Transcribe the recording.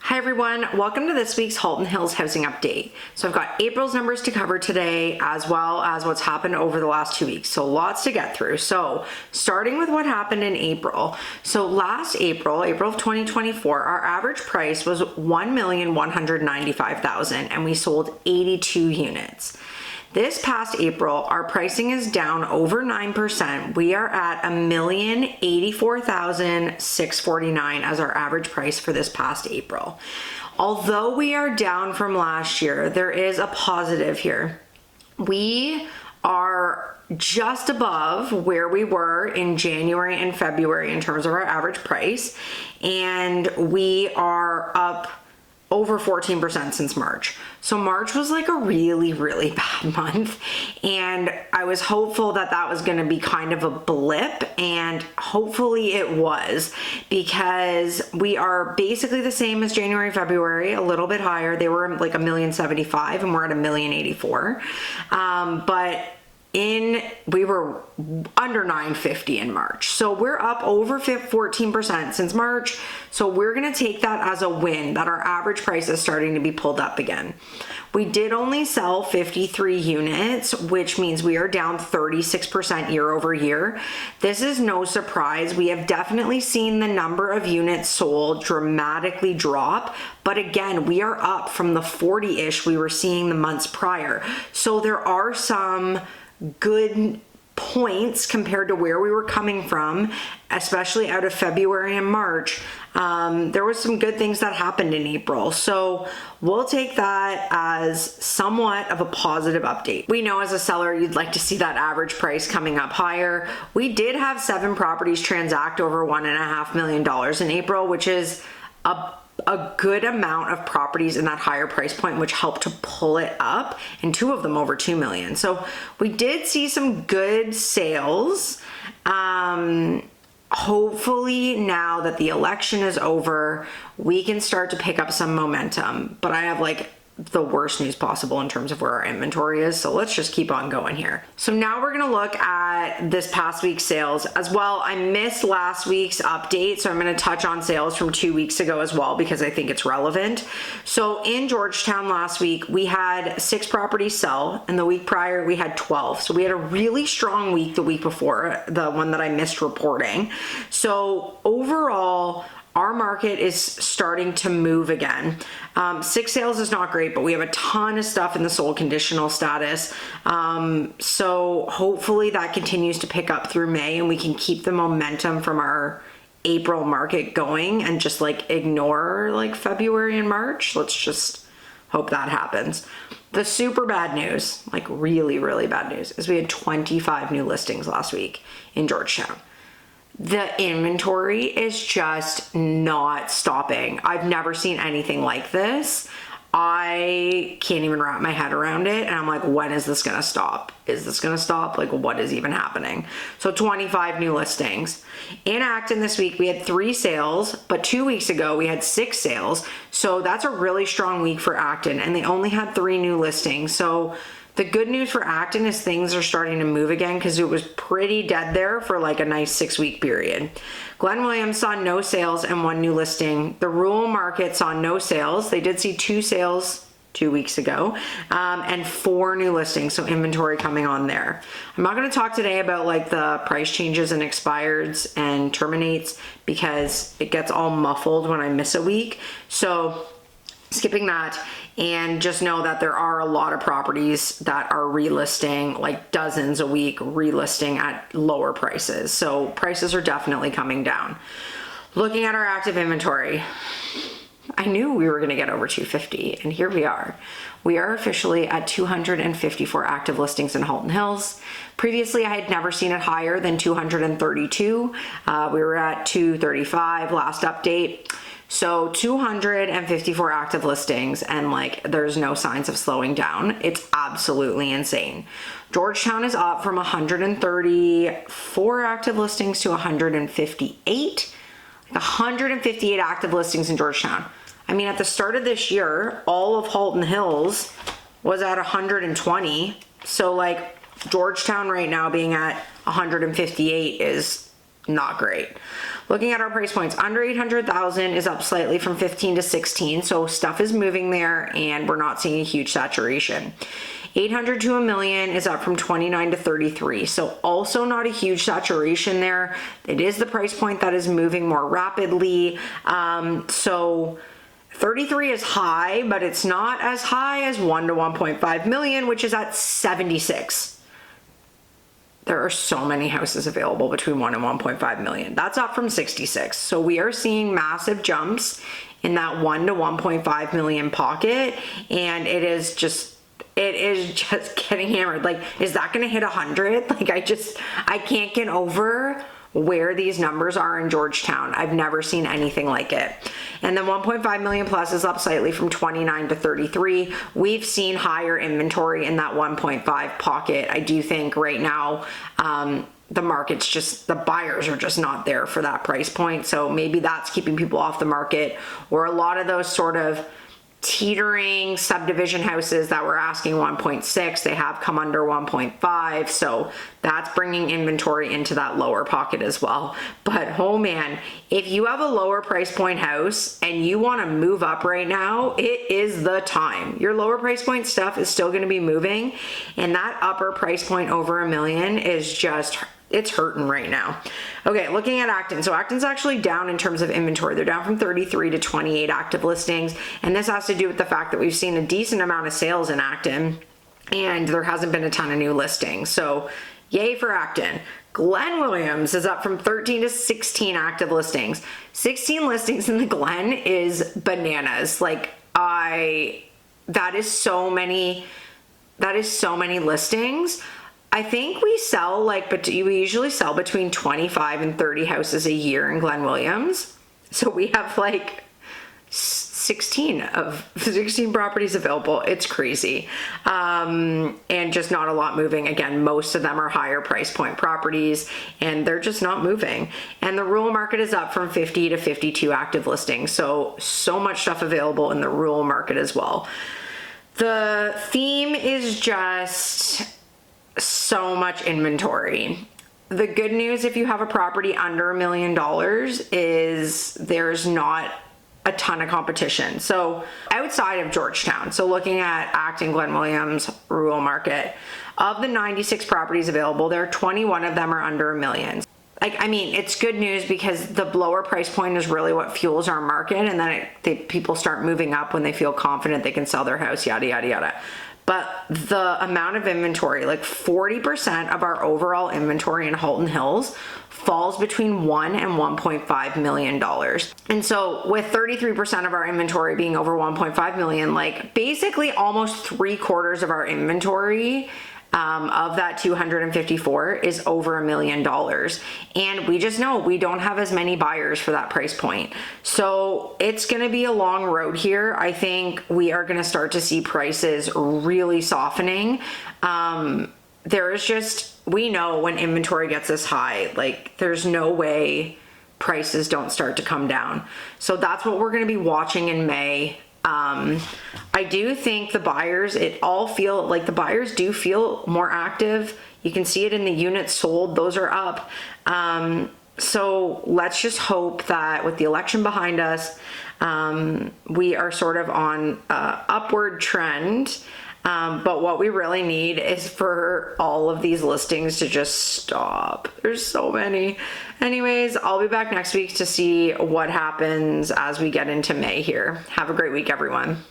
Hi everyone, welcome to this week's Halton Hills housing update. So I've got April's numbers to cover today as well as what's happened over the last 2 weeks. So lots to get through. So starting with what happened in April. So last April of 2024, our average price was $1,195,000 and we sold 82 units. This past April, our pricing is down over 9%. We are at $1,084,649 as our average price for this past April. Although we are down from last year, there is a positive here. We are just above where we were in January and February in terms of our average price, and we are up over 14% since March. So March was like a really, really bad month. And I was hopeful that that was going to be kind of a blip, and hopefully it was, because we are basically the same as January, February, a little bit higher. They were like $1,075,000 and we're at $1,084,000. But we were under 950 in March. So we're up over 14% since March. So we're going to take that as a win that our average price is starting to be pulled up again. We did only sell 53 units, which means we are down 36% year over year. This is no surprise. We have definitely seen the number of units sold dramatically drop. But again, we are up from the 40-ish we were seeing the months prior. So there are some good points compared to where we were coming from, especially out of February and March. There was some good things that happened in April. So we'll take that as somewhat of a positive update. We know as a seller, you'd like to see that average price coming up higher. We did have 7 properties transact over $1.5 million in April, which is a good amount of properties in that higher price point, which helped to pull it up, and 2 of them over 2 million. So we did see some good sales. Hopefully now that the election is over, we can start to pick up some momentum, but I have like the worst news possible in terms of where our inventory is. So let's just keep on going here. So now we're gonna look at this past week's sales as well. I missed last week's update, so I'm gonna touch on sales from 2 weeks ago as well, because I think it's relevant. So in Georgetown last week, we had 6 properties sell, and the week prior we had 12. So we had a really strong week the week before, the one that I missed reporting. So overall, our market is starting to move again. 6 sales is not great, but we have a ton of stuff in the sold conditional status. So hopefully that continues to pick up through May, and we can keep the momentum from our April market going and just like ignore like February and March. Let's just hope that happens. The super bad news, like really, really bad news, is we had 25 new listings last week in Georgetown. The inventory is just not stopping. I've never seen anything like this. I can't even wrap my head around it. And I'm like, when is this gonna stop? Is this gonna stop? Like, what is even happening? So 25 new listings. In Acton this week, we had 3 sales, but 2 weeks ago, we had 6 sales. So that's a really strong week for Acton, and they only had 3 new listings. So the good news for Acton is things are starting to move again, because it was pretty dead there for like a nice 6-week period. Glen Williams saw no sales and 1 new listing. The rural market saw no sales. They did see 2 sales 2 weeks ago, and 4 new listings, so inventory coming on there. I'm not going to talk today about like the price changes and expireds and terminates, because it gets all muffled when I miss a week. So skipping that, and just know that there are a lot of properties that are relisting, like dozens a week relisting at lower prices. So prices are definitely coming down. Looking at our active inventory, I knew we were going to get over 250, and here we are. We are officially at 254 active listings in Halton Hills. Previously, I had never seen it higher than 232. We were at 235 last update. So 254 active listings, and like there's no signs of slowing down. It's absolutely insane. Georgetown is up from 134 active listings to 158. 158 active listings in Georgetown. I mean, at the start of this year, all of Halton Hills was at 120. So like Georgetown right now being at 158 is not great. Looking at our price points, under 800,000 is up slightly from 15 to 16. So stuff is moving there and we're not seeing a huge saturation. 800 to a million is up from 29 to 33. So also not a huge saturation there. It is the price point that is moving more rapidly. So 33 is high, but it's not as high as 1 to 1.5 million, which is at 76. There are so many houses available between 1 and 1.5 million. That's up from 66. So we are seeing massive jumps in that 1 to 1.5 million pocket. And it is just getting hammered. Like, is that going to hit 100? Like, I can't get over where these numbers are in Georgetown. I've never seen anything like it. And then 1.5 million plus is up slightly from 29 to 33. We've seen higher inventory in that 1.5 pocket. I do think right now, the market's just, the buyers are just not there for that price point. So maybe that's keeping people off the market, or a lot of those sort of teetering subdivision houses that were asking 1.6, they have come under 1.5. So that's bringing inventory into that lower pocket as well. But oh man, if you have a lower price point house and you want to move up right now, it is the time. Your lower price point stuff is still going to be moving, and that upper price point over $1 million is just, it's hurting right now. Okay, looking at Acton. So Acton's actually down in terms of inventory. They're down from 33 to 28 active listings. And this has to do with the fact that we've seen a decent amount of sales in Acton and there hasn't been a ton of new listings. So yay for Acton. Glen Williams is up from 13 to 16 active listings. 16 listings in the Glen is bananas. Like, that is so many listings. I think we sell we usually sell between 25 and 30 houses a year in Glen Williams. So we have like 16 properties available. It's crazy. And just not a lot moving. Again, most of them are higher price point properties and they're just not moving. And the rural market is up from 50 to 52 active listings. So much stuff available in the rural market as well. The theme is just so much inventory. The good news, if you have a property under $1 million, is there's not a ton of competition. So outside of Georgetown, so looking at Acton, Glen Williams, rural market, of the 96 properties available, there are 21 of them are under $1 million. It's good news because the lower price point is really what fuels our market, and then people start moving up when they feel confident they can sell their house, yada, yada, yada. But the amount of inventory, like 40% of our overall inventory in Halton Hills falls between $1 and $1.5 million. And so with 33% of our inventory being over 1.5 million, like basically almost 3/4 of our inventory of that 254 is over $1 million. And we just know we don't have as many buyers for that price point. So it's going to be a long road here. I think we are going to start to see prices really softening. We know when inventory gets this high, like there's no way prices don't start to come down. So that's what we're going to be watching in May. I do think the buyers, the buyers do feel more active. You can see it in the units sold. Those are up. So let's just hope that with the election behind us, we are sort of on an upward trend. But what we really need is for all of these listings to just stop. There's so many. Anyways, I'll be back next week to see what happens as we get into May here. Have a great week, everyone.